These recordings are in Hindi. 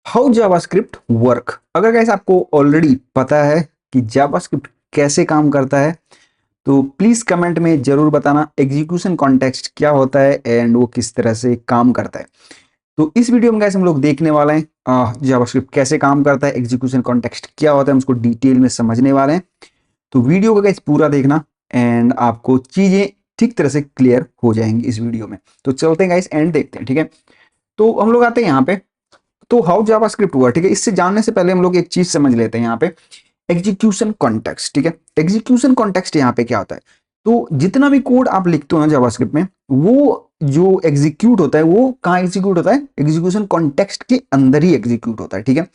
How JavaScript work. अगर गाइस आपको ऑलरेडी पता है कि जावास्क्रिप्ट कैसे काम करता है तो प्लीज कमेंट में जरूर बताना एग्जीक्यूशन कॉन्टेक्स्ट क्या होता है एंड वो किस तरह से काम करता है। तो इस वीडियो में गाइस हम लोग देखने वाले हैं जावास्क्रिप्ट कैसे काम करता है, एग्जीक्यूशन कॉन्टेक्स्ट क्या होता है, हम उसको डिटेल में समझने वाले हैं। तो वीडियो को गाइस पूरा देखना एंड आपको चीजें ठीक तरह से क्लियर हो जाएंगी इस वीडियो में। तो चलते हैं गाइस एंड देखते हैं, ठीक है। तो हम लोग आते हैं यहाँ पे, तो हाउ जावास्क्रिप्ट हुआ, ठीक है। इससे जानने से पहले हम लोग एक चीज समझ लेते हैं यहाँ पे, एग्जीक्यूशन कॉन्टेक्स्ट, ठीक है। एग्जीक्यूशन कॉन्टेक्स्ट यहाँ पे क्या होता है, तो जितना भी कोड आप लिखते हो ना जावास्क्रिप्ट में, वो जो एग्जीक्यूट होता है वो कहाँ एग्जीक्यूट होता है, एग्जीक्यूशन कॉन्टेक्स्ट के अंदर ही एग्जीक्यूट होता है, ठीक है।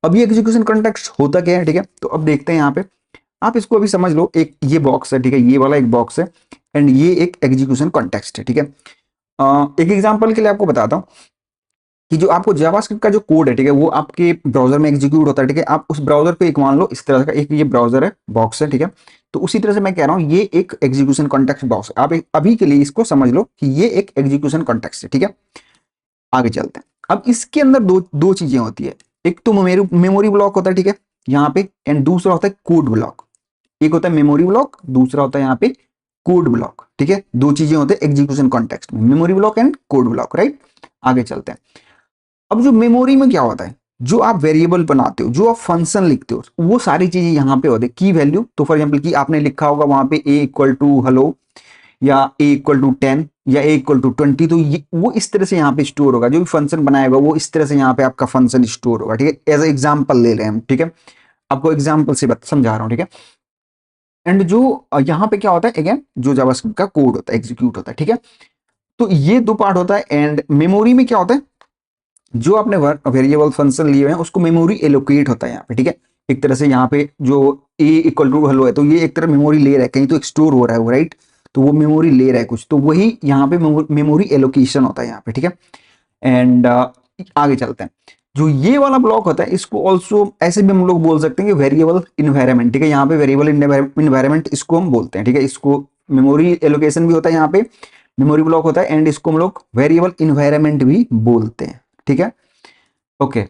अब ये एग्जीक्यूशन कॉन्टेक्स्ट होता क्या है, ठीक है। तो अब देखते हैं यहाँ पे, आप इसको अभी समझ लो, एक ये बॉक्स है, ठीक है, ये वाला एक बॉक्स है एंड ये एक एग्जीक्यूशन कॉन्टेक्स्ट है, ठीक है। एक एग्जांपल के लिए आपको बताता हूँ कि जो आपको जावास्क्रिप्ट का जो कोड है, ठीक है, वो आपके ब्राउजर में एग्जीक्यूट होता है, ठीक है। आप उस ब्राउजर पे एक मान लो इस तरह का एक ये ब्राउजर है, बॉक्स है, ठीक है। तो उसी तरह से मैं कह रहा हूँ ये एक एग्जीक्यूशन कॉन्टेक्स्ट बॉक्स है। आप अभी के लिए इसको समझ लो कि ये एक एग्जीक्यूशन कॉन्टेक्स्ट है, ठीक है। आगे चलते हैं। अब इसके अंदर दो दो चीजें होती है, एक तो मेमोरी ब्लॉक होता है, ठीक है, यहाँ पे, एंड दूसरा होता है कोड ब्लॉक। एक होता है मेमोरी ब्लॉक, दूसरा होता है यहाँ पे कोड ब्लॉक, ठीक है। दो चीजें होते हैं एग्जीक्यूशन कॉन्टेक्स्ट में, memory block and code block, right. आगे चलते हैं। अब जो मेमोरी में क्या होता है, जो आप वेरिएबल बनाते हो, जो आप फंक्शन लिखते हो, वो सारी चीजें यहाँ पे होती है। की वैल्यू, तो फॉर एग्जाम्पल की आपने लिखा होगा वहां पे ए इक्वल टू हेलो, या ए इक्वल टू 10, या ए इक्वल टू 20, तो ये वो इस तरह से यहाँ पे स्टोर होगा। जो भी फंक्शन बनाएगा वो इस तरह से यहाँ पे आपका फंक्शन स्टोर होगा, ठीक है। एज एग्जाम्पल ले रहे हैं हम, ठीक है, आपको एग्जाम्पल से समझा रहा हूँ, ठीक है। एंड जो यहाँ पे क्या होता है, अगेन जो जावास्क्रिप्ट का कोड होता है एग्जीक्यूट होता है, ठीक है। तो ये दो पार्ट होता है। एंड मेमोरी में क्या होता है, जो आपने वेरिएबल फंक्शन लिए हुए हैं उसको मेमोरी एलोकेट होता है यहाँ पे, ठीक है। एक तरह से यहाँ पे जो ए इक्वल टू हेलो है, तो ये एक तरह मेमोरी ले रहा है, कहीं तो स्टोर हो रहा है वो, राइट। तो वो मेमोरी ले रहा है कुछ, तो वही यहाँ पे मेमोरी एलोकेशन होता है यहाँ पे, ठीक है। एंड आगे चलते हैं। जो ये वाला ब्लॉक होता है इसको ऑल्सो ऐसे भी हम लोग बोल सकते हैं कि वेरिएबल इन्वायरमेंट, ठीक है। यहाँ पे वेरिएबल इन्वायरमेंट इसको हम बोलते हैं, ठीक है। इसको मेमोरी एलोकेशन भी होता है यहाँ पे, मेमोरी ब्लॉक होता है, एंड इसको हम लोग वेरिएबल इन्वायरमेंट भी बोलते हैं, ठीक है। ओके।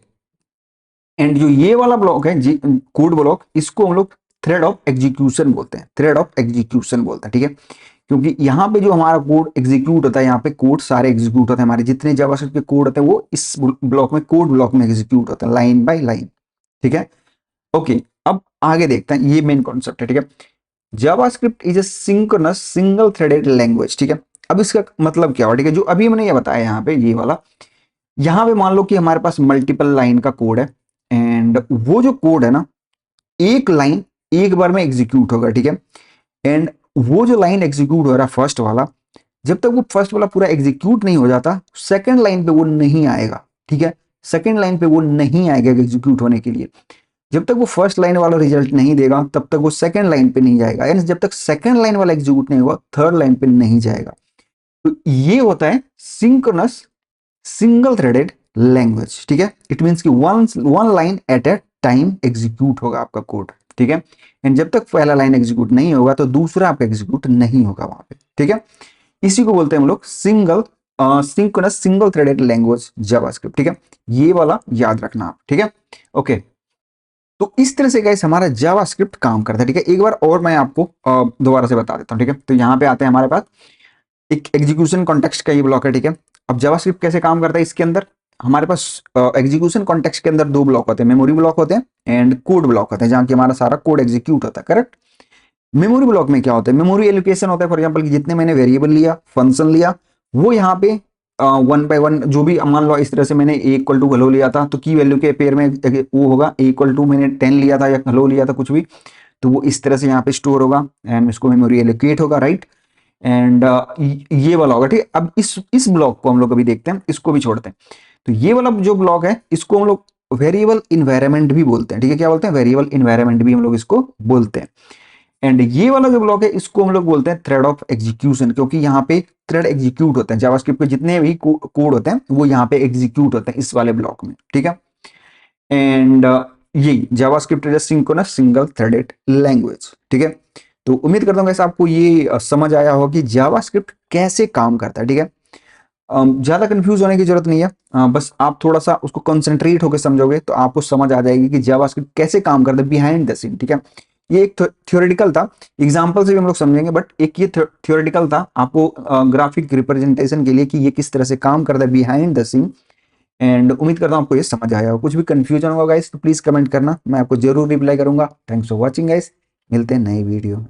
एंड जो ये वाला ब्लॉक है जी, कोड ब्लॉक, इसको हम लोग थ्रेड ऑफ एग्जीक्यूशन बोलते हैं, थ्रेड ऑफ एग्जीक्यूशन बोलते हैं, ठीक है। क्योंकि यहाँ पे जो हमारा कोड एग्जीक्यूट होता है, यहाँ पे कोड सारे एग्जीक्यूट होते हैं, हमारे जितने जावास्क्रिप्ट के कोड होते हैं वो इस ब्लॉक में, कोड ब्लॉक में एग्जीक्यूट होता है, लाइन बाय लाइन, ठीक है। ओके। अब आगे देखते हैं, ये मेन कॉन्सेप्ट है, ठीक है। JavaScript is a synchronous single threaded language, ठीक है। अब इसका मतलब क्या हुआ, ठीक है, जो अभी मैंने ये बताया यहाँ पे, ये वाला, यहाँ पे मान लो कि हमारे पास मल्टीपल लाइन का कोड है, एंड वो जो कोड है ना, एक लाइन एक बार में एग्जीक्यूट होगा, ठीक है। एंड वो जो लाइन एग्जीक्यूट हो रहा है फर्स्ट वाला, जब तक वो फर्स्ट वाला पूरा एग्जीक्यूट नहीं हो जाता सेकंड लाइन पे वो नहीं आएगा, ठीक है। सेकंड लाइन पे वो नहीं आएगा एग्जीक्यूट होने के लिए। जब तक वो फर्स्ट लाइन वाला रिजल्ट नहीं देगा तब तक वो सेकंड लाइन पे नहीं जाएगा, यानी जब तक सेकंड लाइन वाला एग्जीक्यूट नहीं हुआ थर्ड लाइन पे नहीं जाएगा। तो ये होता है सिंक्रोनस सिंगल थ्रेडेड लैंग्वेज, ठीक है। इट मींस कि one line at A time execute होगा आपका कोड, ठीक है। एंड जब तक पहला लाइन एग्जीक्यूट नहीं होगा तो दूसरा आपका एग्जीक्यूट नहीं होगा वहां पे, ठीक है। इसी को बोलते हैं हम लोग synchronous single threaded language JavaScript, ठीक है। ये वाला याद रखना आप, ठीक है। ओके। तो इस तरह से गाइस हमारा जावास्क्रिप्ट काम करता है, ठीक है। एक बार और मैं आपको दोबारा से बता देता हूँ, ठीक है। तो यहाँ पे आते हैं, हमारे पास एक एग्जीक्यूशन कॉन्टेक्स्ट का ये ब्लॉक है, ठीक है। अब जावास्क्रिप्ट कैसे काम करता है, इसके अंदर हमारे पास एग्जीक्यूशन कॉन्टेक्स्ट के अंदर दो ब्लॉक होते हैं, मेमोरी ब्लॉक होते हैं एंड कोड ब्लॉक होते हैं, जहां की हमारा सारा कोड एग्जीक्यूट होता है, करेक्ट। मेमोरी ब्लॉक में क्या होता है, मेमोरी एलोकेशन होता है। फॉर एग्जांपल जितने मैंने वेरिएबल लिया, फंक्शन लिया, वो यहाँ पे वन बाय वन, जो भी मान लो इस तरह से मैंने ए इक्वल टू हेलो लिया था, तो की वैल्यू के पेयर में वो होगा ए इक्वल टू, मैंने 10 लिया था या हेलो लिया था कुछ भी, तो वो इस तरह से यहाँ पे स्टोर होगा एंड इसको मेमोरी एलोकेट होगा, राइट। एंड ये वाला होगा, ठीक है। अब इस ब्लॉक को हम लोग अभी देखते हैं, इसको भी छोड़ते हैं। तो ये वाला जो ब्लॉक है इसको हम लोग वेरिएबल इन्वायरमेंट भी बोलते हैं, ठीक है। क्या बोलते हैं, वेरिएबल इन्वायरमेंट भी हम लोग इसको बोलते हैं। एंड ये वाला जो ब्लॉक है इसको हम लोग बोलते हैं थ्रेड ऑफ एग्जीक्यूशन, क्योंकि यहाँ पे थ्रेड एग्जीक्यूट होते हैं, जावास्क्रिप्ट के जितने भी कोड होते हैं वो यहाँ पे एग्जीक्यूट होते हैं इस वाले ब्लॉक में, ठीक है। एंड ये JavaScript is synchronous single threaded language, ठीक है। तो उम्मीद करता हूँ guys आपको ये समझ आया होगा कि जावास्क्रिप्ट कैसे काम करता है, ठीक है। ज़्यादा कंफ्यूज होने की जरूरत नहीं है। बस आप थोड़ा सा उसको कंसंट्रेट होकर समझोगे तो आपको समझ आ जाएगी कि जावास्क्रिप्ट कैसे काम करता है बिहाइंड द सीन। ठीक है, ये एक थ्योरेटिकल था, एग्जाम्पल से भी हम लोग समझेंगे, बट एक ये थ्योरेटिकल था आपको ग्राफिक रिप्रेजेंटेशन के लिए कि ये किस तरह से काम करता है बिहाइंड द सीन। एंड उम्मीद करता हूँ आपको ये समझ आया हो। कुछ भी कंफ्यूजन होगा गाइस तो प्लीज कमेंट करना, मैं आपको जरूर रिप्लाई करूंगा। थैंक्स फॉर वॉचिंग गाइस, मिलते हैं नई वीडियो में।